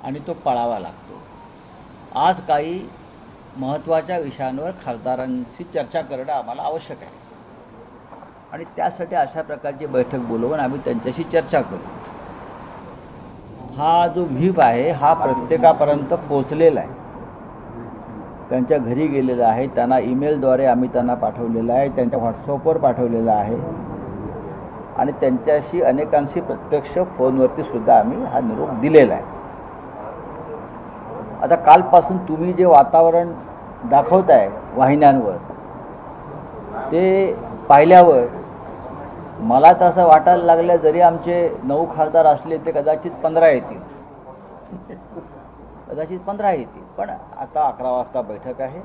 आणि तो पाळावा लागतो। आज काही महत्त्वाच्या विषयांवर खासदारांशी चर्चा करणं आम्हाला आवश्यक आहे आणि त्यासाठी अशा प्रकारची बैठक बोलवून आम्ही त्यांच्याशी चर्चा करू। हा जो व्हीप आहे हा प्रत्येकापर्यंत पोहोचलेला आहे, त्यांच्या घरी गेलेला आहे, त्यांना ईमेलद्वारे आम्ही त्यांना पाठवलेला आहे, त्यांच्या व्हॉट्सअपवर पाठवलेला आहे आणि त्यांच्याशी अनेकांशी प्रत्यक्ष फोनवरती सुद्धा आम्ही हा निरोप दिलेला आहे। आता कालपासून तुम्ही जे वातावरण दाखवताय वाहिन्यांवर ते पाहिल्यावर मला तर असं वाटायला लागलं जरी आमचे 9 खासदार असले ते कदाचित 15 येतील कदाचित 15 येतील। पण आता 11 वाजता बैठक आहे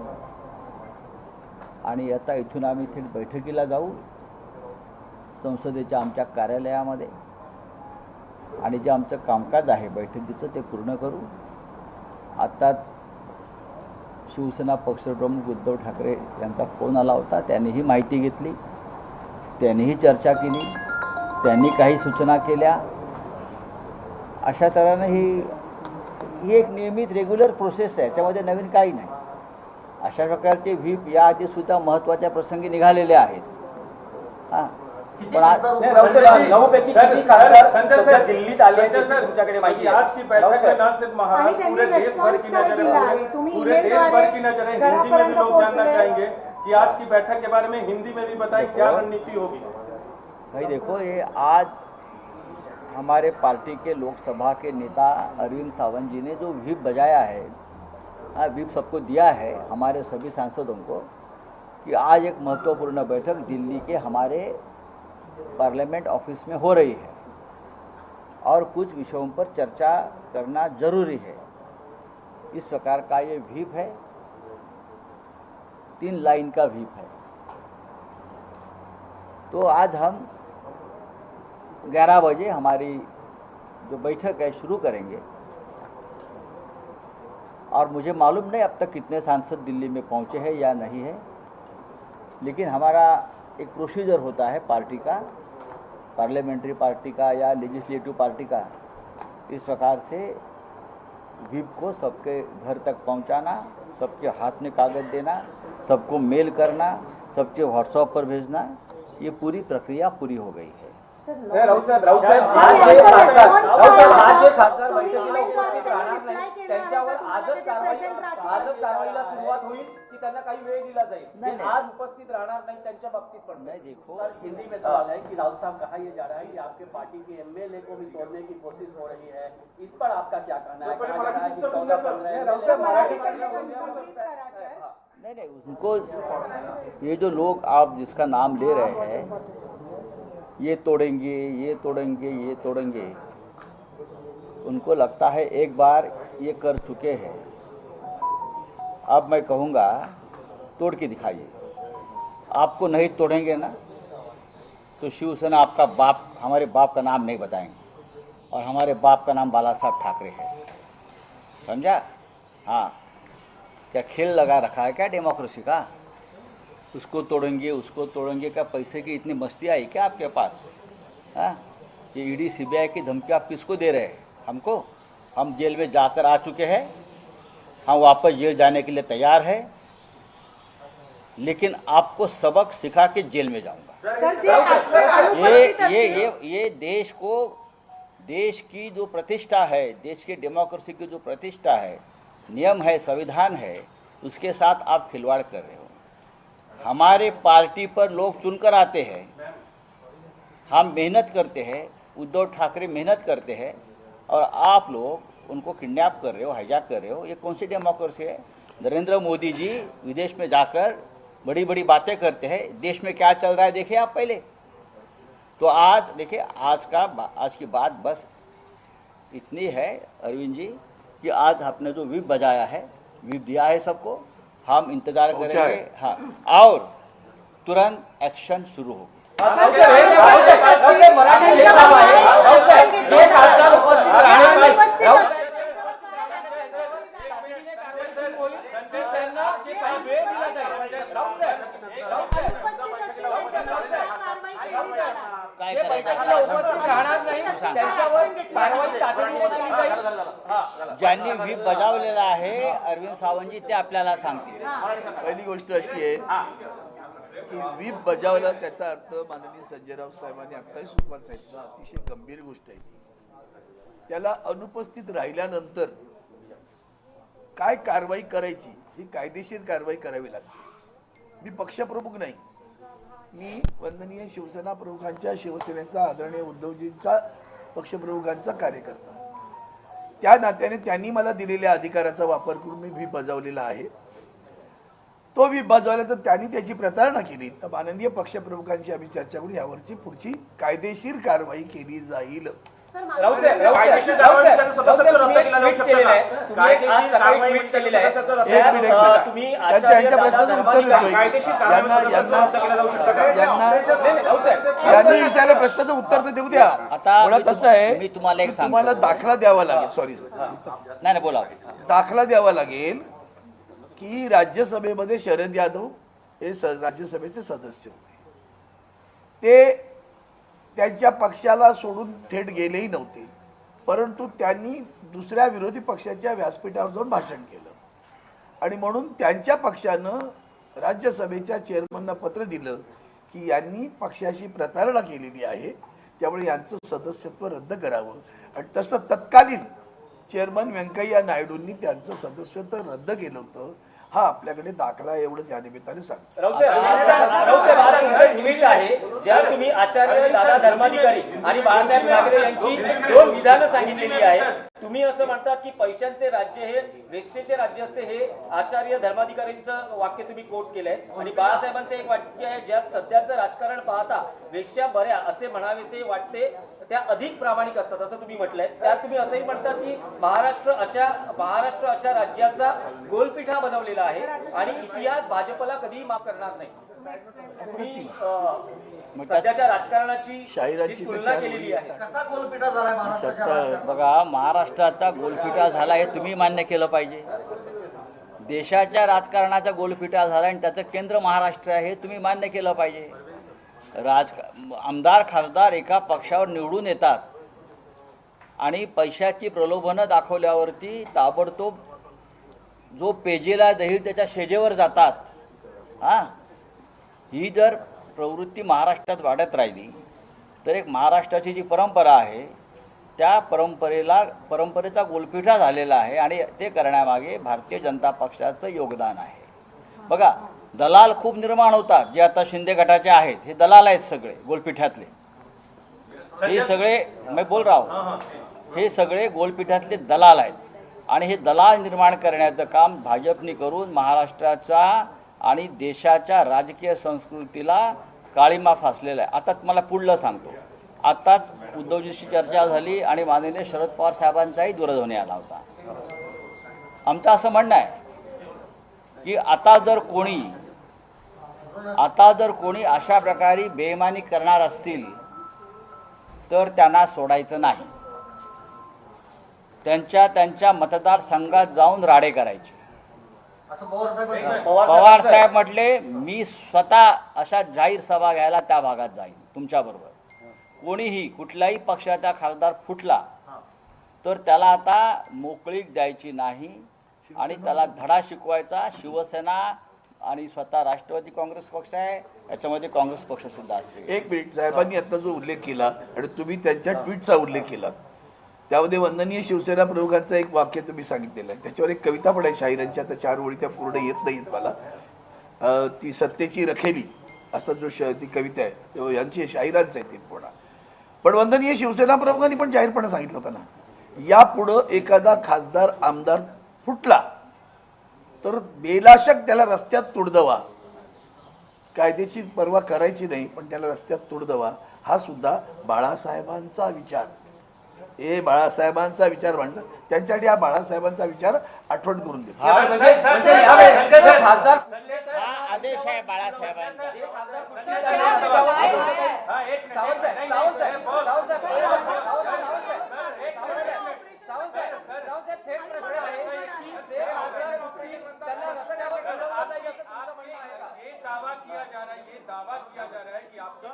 आणि आता इथून आम्ही थेट बैठकीला जाऊ संसदेच्या आमच्या कार्यालयामध्ये आणि जे आमचं कामकाज आहे बैठकीचं ते पूर्ण करू। आत्ताच शिवसेना पक्षप्रमुख उद्धव ठाकरे यांचा फोन आला होता, त्यांनीही माहिती घेतली, त्यांनीही चर्चा केली, त्यांनी काही सूचना केल्या। अशा तऱ्हेने ही एक नियमित रेग्युलर प्रोसेस आहे, त्याच्यामध्ये नवीन काही नाही। अशा प्रकारचे व्हीप याआधीसुद्धा महत्त्वाच्या प्रसंगी निघालेले आहेत। हां पण आज दिल्लीत आले तुमच्याकडे माहिती आज की बैठक में न सिर्फ महाराष्ट्र पूरे देश भर की नजरें हिंदी में भी लोग जानना चाहेंगे कि आज की बैठक के बारे में हिंदी में भी बताएं क्या रणनीति होगी। भाई देखो, ये आज हमारे पार्टी के लोकसभा के नेता अरविंद सावंत जी ने जो व्हीप बजाया है, व्हीप सबको दिया है हमारे सभी सांसदों को कि आज एक महत्वपूर्ण बैठक दिल्ली के हमारे पार्लियामेंट ऑफिस में हो रही है और कुछ विषयों पर चर्चा करना जरूरी है। इस प्रकार का ये व्हीप है, 3 लाइन का व्हीप है। तो आज हम 11 बजे हमारी जो बैठक है शुरू करेंगे और मुझे मालूम नहीं अब तक कितने सांसद दिल्ली में पहुंचे हैं या नहीं है, लेकिन हमारा एक प्रोसीजर होता है पार्टी का, पार्लियामेंट्री पार्टी का या लेजिस्लेटिव पार्टी का। इस प्रकार से व्हीप को सबके घर तक पहुंचाना, सबके हाथ में कागज़ देना, सबको मेल करना, सबके व्हाट्सएप पर भेजना, ये पूरी प्रक्रिया पूरी हो गई है। राऊत साहेब आज खासदार बैठकीला उपस्थित राहणार नाही, त्यांच्यावर आजच कारवाईला सुरुवात होईल की त्यांना काही वेळ दिला जाईल? आज उपस्थित राहणार नाही त्यांच्या बाबतीत पण नहीं देखो, हिंदी में सवाल है कि राउत साहब कहा यह जा रहा है कि आपके पार्टी के एमएलए को भी तोड़ने की कोशिश हो रही है, इस पर आपका क्या कहना है? नहीं उनको ये जो लोग आप जिसका नाम ले रहे हैं ये तोड़ेंगे ये तोड़ेंगे ये तोड़ेंगे, उनको लगता है एक बार ये कर चुके हैं। अब मैं कहूँगा तोड़ के दिखाइए। आपको नहीं तोड़ेंगे ना तो शिवसेना आपका बाप, हमारे बाप का नाम नहीं बताएंगे और हमारे बाप का नाम बाला साहब ठाकरे है, समझा? हाँ, क्या खेल लगा रखा है क्या डेमोक्रेसी का? उसको तोड़ेंगे उसको तोड़ेंगे, क्या पैसे की इतनी मस्ती आई क्या आपके पास? हाँ, ये ईडी सीबीआई की धमकी आप किसको दे रहे हैं? हमको? हम जेल में जाकर आ चुके हैं, हम वापस जेल जाने के लिए तैयार है, लेकिन आपको सबक सिखा के जेल में जाऊंगा। ये देश को, देश की जो प्रतिष्ठा है, देश की डेमोक्रेसी की जो प्रतिष्ठा है, नियम है, संविधान है, उसके साथ आप खिलवाड़ कर रहे हो। हमारे पार्टी पर लोग चुनकर आते हैं, हम मेहनत करते हैं, उद्धव ठाकरे मेहनत करते हैं और आप लोग उनको किडनैप कर रहे हो, हाईजैक कर रहे हो। ये कौन सी डेमोक्रेसी है? नरेंद्र मोदी जी विदेश में जाकर बड़ी बड़ी बातें करते हैं, देश में क्या चल रहा है देखिए आप पहले। तो आज देखिए, आज की बात बस इतनी है अरविंद जी कि आज आपने जो व्हीप बजाया है, व्हीप दिया है सबको, हम इंतजार करेंगे। हाँ, और तुरंत एक्शन शुरू होगी। काय करायचं? मात्र उपस्थित राहणार नाही, त्यांच्यावर कारवाई तातडीने केली जाईल. हा. ज्यांनी व्हीप बजावलेला आहे अरविंद सावंतजी ते आपल्याला सांगतील. पहिली गोष्ट अशी आहे की व्हीप बजावला त्याचा अर्थ माननीय संजयराव साहेबांनी आत्ताही सुरुवात सांगितलं अतिशय गंभीर गोष्ट आहे ती. त्याला अनुपस्थित राहिल्यानंतर काय कारवाई करायची ही कायदेशीर कारवाई करावी लागते. मी पक्षप्रमुख नाही, मी वंदनीय शिवसेना प्रमुखांच्या शिवसेनेचा आदरणीय उद्धवजींचा पक्षप्रमुखांचा कार्यकर्ता. त्या नात्याने त्यांनी मला दिलेल्या अधिकाराचा वापर करून मी व्हीप बजावलेला आहे. तो व्हीप बजावला तर त्यांनी त्याची प्रतारणा केली तर माननीय पक्षप्रमुखांशी आम्ही चर्चा करून यावरची पुढची कायदेशीर कारवाई केली जाईल. त्यांच्या प्रश्नाचं उत्तर देतोय. यांनी विचारलं प्रश्नाचं उत्तर तर देऊ द्या. आता मुळात असं आहे मी तुम्हाला एक तुम्हाला दाखला द्यावा लागेल. सॉरी नाही बोला. दाखला द्यावा लागेल की राज्यसभेमध्ये शरद यादव हे राज्यसभेचे सदस्य होते. ते त्यांच्या पक्षाला सोडून थेट गेलेही नव्हते, परंतु त्यांनी दुसऱ्या विरोधी पक्षाच्या व्यासपीठावर जाऊन भाषण केलं आणि म्हणून त्यांच्या पक्षानं राज्यसभेच्या चेअरमनना पत्र दिलं की यांनी पक्षाशी प्रतारणा केलेली आहे, त्यामुळे यांचं सदस्यत्व रद्द करावं. आणि तसं तत्कालीन चेअरमन व्यंकय्या नायडूंनी त्यांचं सदस्यत्व रद्द केलं होतं. हा आपल्याकडे दाखला एवढं या निमित्ताने सांगतो. आहे ज्या तुम्ही आचार्य दादा धर्माधिकारी आणि बाळासाहेब ठाकरे यांची दोन विधानं सांगितलेली आहेत. तुम्ही असं म्हणतात की पैशांचे राज्य हे वेश्येचे राज्य असते, हे आचार्य धर्माधिकारींचं वाक्य तुम्ही कोट केलंय. आणि बाळासाहेबांचं एक वाक्य आहे ज्यात सध्याचं राजकारण पाहता वेश्या बऱ्या असे म्हणावेसे वाटते त्या अधिक प्रामाणिक असतात असं तुम्ही म्हटलंय. त्यात तुम्ही असंही म्हणतात की महाराष्ट्र अशा राज्याचा गोलपिठा बनवलेला आहे आणि इतिहास भाजपला कधीही माफ करणार नाही. तुम्ही सध्याच्या राजकारणाची शाहिरांची तुलना केलेली आहे. कसा गोलपिठा झालाय महाराष्ट्राचा? बघा, महाराष्ट्राचा गोलपिठा झाला हे तुम्ही मान्य केलं पाहिजे. देशाच्या राजकारणाचा गोलपिठा झाला आणि त्याचं केंद्र महाराष्ट्र आहे हे तुम्ही मान्य केलं पाहिजे. आमदार खासदार एका पक्षावर निवडून येतात आणि पैशाची प्रलोभनं दाखवल्यावरती ताबडतोब जो पेजेला दही त्याच्या शेजेवर जातात. ही जर प्रवृत्ती महाराष्ट्रात वाढत राहिली तर एक महाराष्ट्राची जी परंपरा आहे त्या परंपरेचा गोलपिठा झालेला आहे आणि ते करण्यामागे भारतीय जनता पक्षाचं योगदान आहे. बघा, दलाल खूप निर्माण होतात जे आता शिंदे गटाचे आहेत. हे दलाल आहेत सगळे गोलपिठातले. हे सगळे मी बोल राव हे सगळे गोलपिठातले दलाल आहेत आणि हे दलाल निर्माण करण्याचं काम भाजपने करून महाराष्ट्राचा आणि देशाच्या राजकीय संस्कृतीला काळीमा फासलेला आहे. आता तुम्हाला पुढलं सांगतो. आत्ताच उद्धवजीशी चर्चा झाली आणि माननीय शरद पवार साहेबांचाही दूरध्वनी आला होता. आमचं असं म्हणणं आहे की आता जर कोणी अशा प्रकारे बेईमानी करणार असतील तर त्यांना सोडायचं नाही. त्यांच्या मतदारसंघात जाऊन राडे करायचे. पवार साहेब म्हटले मी स्वतः अशा जाहीर सभा घ्यायला त्या भागात जाईन तुमच्याबरोबर. कोणीही कुठल्याही पक्षाचा खासदार फुटला तर त्याला आता मोकळीक द्यायची नाही आणि त्याला धडा शिकवायचा. शिवसेना आणि स्वतः राष्ट्रवादी काँग्रेस पक्ष आहे, याच्यामध्ये काँग्रेस पक्ष सुद्धा असेल. एक मिनिट, साहेबांनी आता जो उल्लेख केला आणि तुम्ही त्यांच्या ट्विटचा उल्लेख केला त्यामध्ये वंदनीय शिवसेना प्रमुखांचं एक वाक्य तुम्ही सांगितलेलं आहे. त्याच्यावर एक कविता पण आहे शाहिरांची. आता 4 ओळी त्या पूर्ण येत नाहीत मला. ती सत्तेची रखेली असं ती कविता आहे यांची शाहिरांचं आहे ती पूर्ण. पण वंदनीय शिवसेना प्रमुखांनी पण जाहीरपणे सांगितलं होतं ना, यापुढं एखादा खासदार आमदार फुटला तर बेलाशक त्याला रस्त्यात तुडदवा, कायदेशीर परवा करायची नाही पण त्याला रस्त्यात तुडदवा, हा सुद्धा बाळासाहेबांचा विचार. हे बाळासाहेबांचा विचार म्हणतात. त्यांच्यासाठी हा बाळासाहेबांचा विचार आठवण करून देतो. आदेश आहे बाळासाहेबांचा. दावा किया जा रहा है कि आपकी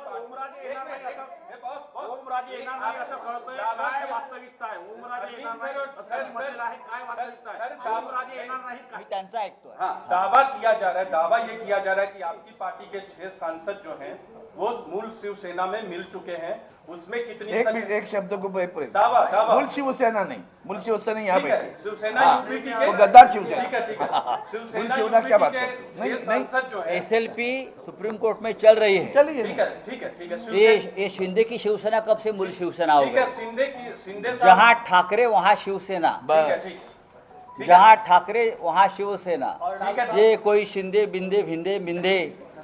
येणार नाही असं कळतंय. काय वास्तविकता आहे? ओमराजे येणार नाही असं म्हटलेलं आहे. काय वास्तविकता आहे? ओमराजे येणार नाही मी काय? त्यांचा ऐकतोय. दावा किया जा रहा है, दावा ये किया जा रहा है कि आपकी पार्टी के 6 सांसद जो हैं वो मूल शिवसेना में मिल चुके हैं, उसमें कितनी एक मिनट, एक शब्द को दावा दावा मूल शिवसेना नहीं, मूल शिवसेना यहाँ ठीक है, बैठे, शिवसेना हाँ, यूपीटी वो के गद्दार शिवसेना। ठीक है ठीक है मूल शिवसेना शिवसेना क्या बात यूपीटी करते हैं? के नहीं, 6 नहीं। सांसद जो है एसएलपी सुप्रीम कोर्ट में चल रही है। चलिए ठीक है ठीक है ठीक है ये शिंदे की शिवसेना कब से मूल शिवसेना हो ठीक है गई? शिंदे साहब जहाँ ठाकरे वहाँ शिवसेना, ठीक है बस ठीक जहाँ ठाकरे वहाँ शिवसेना। ठीक है ये कोई शिंदे बिंदे भिंदे मिंदे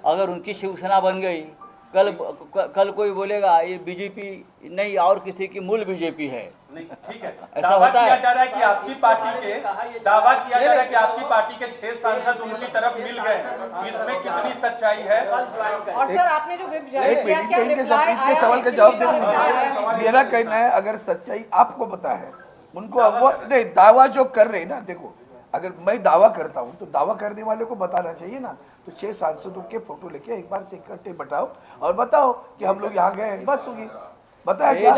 अगर उनकी शिवसेना बन गई, कल कोई बोलेगा ये बीजेपी नहीं और किसी की मूल बीजेपी है। नहीं ठीक है ऐसा दावा होता किया है। जा रहा है कि आपकी पार्टी के दावा किया जा रहा है कि आपकी पार्टी के 6 सांसद उनकी तरफ मिल गए, इसमें कितनी सच्चाई है? और सर आपने जो विप जारी एक किया मिनट, क्या इनके रिप्लाई इनके आया सवाल है का कि जवाब नहीं आया देना है? मेरा कहना है, अगर सच्चाई आपको पता है, उनको अवगत नहीं, दावा जो कर रहे हैं ना, देखो अगर मैं दावा करता हूं तो दावा करने वाले को बताना चाहिए ना। तो 6 सांसदों के फोटो लेके एक बार से इकट्ठे बैठाओ और बताओ कि हम लोग यहाँ गए हैं, बस होगी। बताया क्या?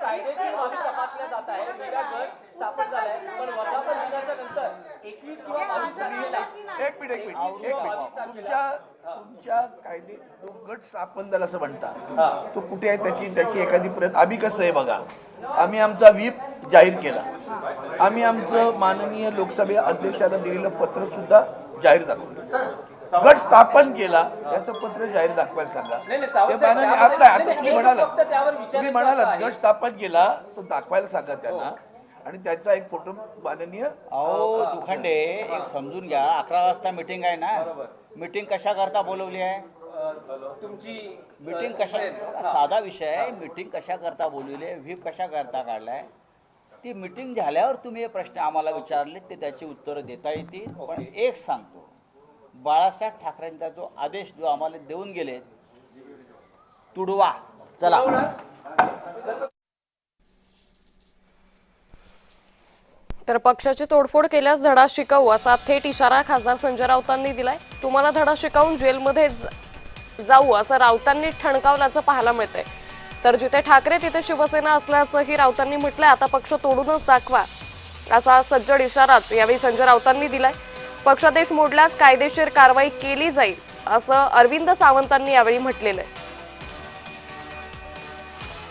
कायदेशीर बाबी तपासल्या जात आहे, वेगळा गट स्थापन झालाय, पण वर्धापन दिनाच्या नंतर 21 किंवा 22 तारखेला एक मिनिट तुमच्या कायदे तो गट स्थापन झाला असं म्हणता, तो कुठे आहे? त्याची एखादी प्रत आम्ही कसं आहे बघा, आम्ही आमचा व्हीप जाहीर केला, आम्ही आमचं माननीय लोकसभा अध्यक्षाला दिलेलं पत्र सुद्धा जाहीर दाखवलं, गट स्थापन केला याचं पत्र जाहीर दाखवायला सांगा. ते माननीय आता तुम्ही म्हणालात गट स्थापन केला तो दाखवायला सांगा त्यांना, आणि त्याचा एक फोटो माननीय अहो दुखंडे एक समजून घ्या, 11 वाजता मीटिंग आहे ना, मीटिंग कशा करता बोलवली आहे? तुमची मीटिंग कशा, साधा विषय आहे, मीटिंग कशा करता बोलवली आहे, व्हीप कशा करता काढलाय? ती मीटिंग झाल्यावर तुम्ही हे प्रश्न आम्हाला विचारले ते त्याची उत्तरं देता येतील. पण एक सांगतो, बाळासाहेब ठाकरेंचा जो आदेश जो आम्हाला देऊन गेले, तुडवा चला. तर पक्षाची तोडफोड केल्यास धडा शिकवू असा थेट इशारा खासदार संजय राऊतांनी दिलाय. तुम्हाला धडा शिकवून जेलमध्ये जाऊ असं राऊतांनी ठणकावल्याचं पाहायला मिळतंय. तर जिथे ठाकरे तिथे शिवसेना असल्याचंही राऊतांनी म्हटलंय. आता पक्ष तोडूनच दाखवा असा सज्जड इशाराच यावेळी संजय राऊतांनी दिलाय. पक्षादेश मोडल्यास कायदेशीर कारवाई केली जाईल असं अरविंद सावंतांनी यावेळी म्हटलेलं आहे.